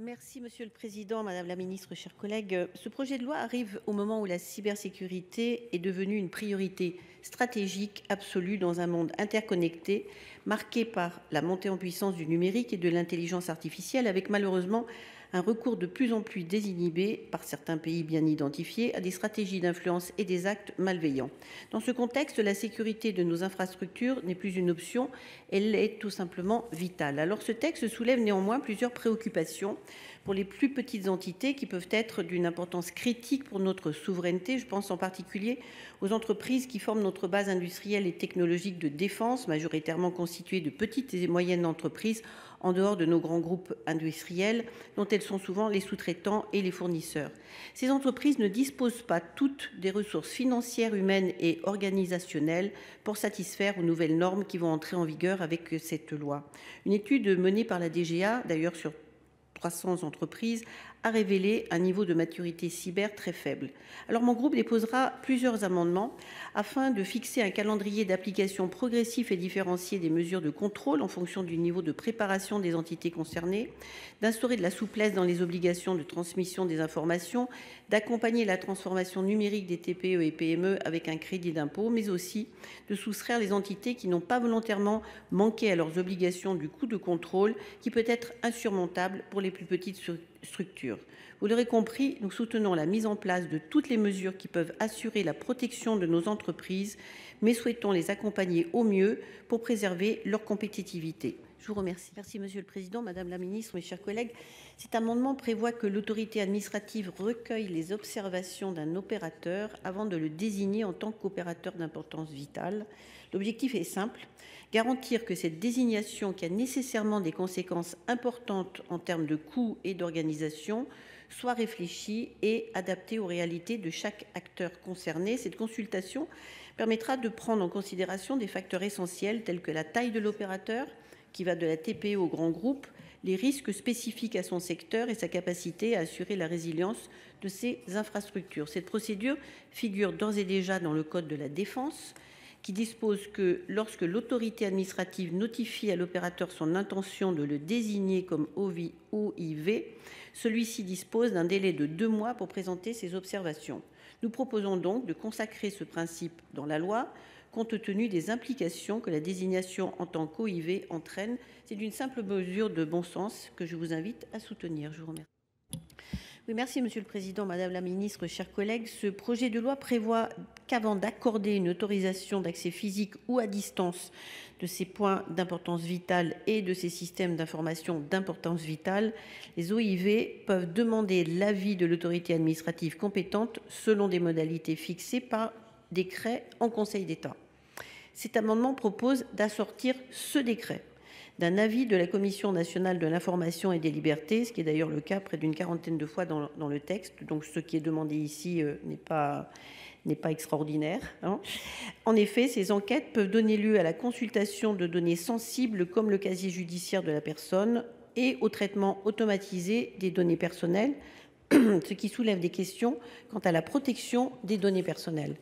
Merci Monsieur le Président, Madame la Ministre, chers collègues. Ce projet de loi arrive au moment où la cybersécurité est devenue une priorité stratégique absolue dans un monde interconnecté, marqué par la montée en puissance du numérique et de l'intelligence artificielle, avec malheureusement un recours de plus en plus désinhibé par certains pays bien identifiés à des stratégies d'influence et des actes malveillants. Dans ce contexte, la sécurité de nos infrastructures n'est plus une option, elle est tout simplement vitale. Alors ce texte soulève néanmoins plusieurs préoccupations pour les plus petites entités qui peuvent être d'une importance critique pour notre souveraineté. Je pense en particulier aux entreprises qui forment notre base industrielle et technologique de défense, majoritairement constituées de petites et moyennes entreprises en dehors de nos grands groupes industriels, dont elles sont souvent les sous-traitants et les fournisseurs. Ces entreprises ne disposent pas toutes des ressources financières, humaines et organisationnelles pour satisfaire aux nouvelles normes qui vont entrer en vigueur avec cette loi. Une étude menée par la DGA, d'ailleurs sur 300 entreprises, a révélé un niveau de maturité cyber très faible. Alors mon groupe déposera plusieurs amendements afin de fixer un calendrier d'application progressif et différencié des mesures de contrôle en fonction du niveau de préparation des entités concernées, d'instaurer de la souplesse dans les obligations de transmission des informations, d'accompagner la transformation numérique des TPE et PME avec un crédit d'impôt, mais aussi de soustraire les entités qui n'ont pas volontairement manqué à leurs obligations du coût de contrôle qui peut être insurmontable pour les plus petites structures. Vous l'aurez compris, nous soutenons la mise en place de toutes les mesures qui peuvent assurer la protection de nos entreprises, mais souhaitons les accompagner au mieux pour préserver leur compétitivité. Je vous remercie. Merci Monsieur le Président, Madame la Ministre, mes chers collègues. Cet amendement prévoit que l'autorité administrative recueille les observations d'un opérateur avant de le désigner en tant qu'opérateur d'importance vitale. L'objectif est simple, garantir que cette désignation, qui a nécessairement des conséquences importantes en termes de coûts et d'organisation, soit réfléchie et adaptée aux réalités de chaque acteur concerné. Cette consultation permettra de prendre en considération des facteurs essentiels tels que la taille de l'opérateur, qui va de la TPE au grand groupe, les risques spécifiques à son secteur et sa capacité à assurer la résilience de ses infrastructures. Cette procédure figure d'ores et déjà dans le Code de la défense, qui dispose que lorsque l'autorité administrative notifie à l'opérateur son intention de le désigner comme OIV, celui-ci dispose d'un délai de 2 mois pour présenter ses observations. Nous proposons donc de consacrer ce principe dans la loi, compte tenu des implications que la désignation en tant qu'OIV entraîne. C'est d'une simple mesure de bon sens que je vous invite à soutenir. Je vous remercie. Oui, merci Monsieur le Président, Madame la Ministre, chers collègues. Ce projet de loi prévoit qu'avant d'accorder une autorisation d'accès physique ou à distance de ces points d'importance vitale et de ces systèmes d'information d'importance vitale, les OIV peuvent demander l'avis de l'autorité administrative compétente selon des modalités fixées par décret en Conseil d'État. Cet amendement propose d'assortir ce décret d'un avis de la Commission nationale de l'information et des libertés, ce qui est d'ailleurs le cas près d'une quarantaine de fois dans le texte. Donc ce qui est demandé ici n'est pas extraordinaire. En effet, ces enquêtes peuvent donner lieu à la consultation de données sensibles comme le casier judiciaire de la personne et au traitement automatisé des données personnelles, ce qui soulève des questions quant à la protection des données personnelles.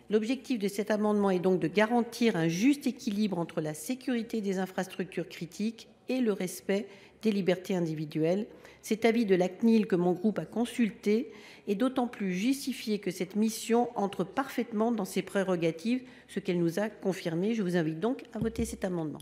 L'objectif de cet amendement est donc de garantir un juste équilibre entre la sécurité des infrastructures critiques et le respect des libertés individuelles. Cet avis de la CNIL que mon groupe a consulté est d'autant plus justifié que cette mission entre parfaitement dans ses prérogatives, ce qu'elle nous a confirmé. Je vous invite donc à voter cet amendement.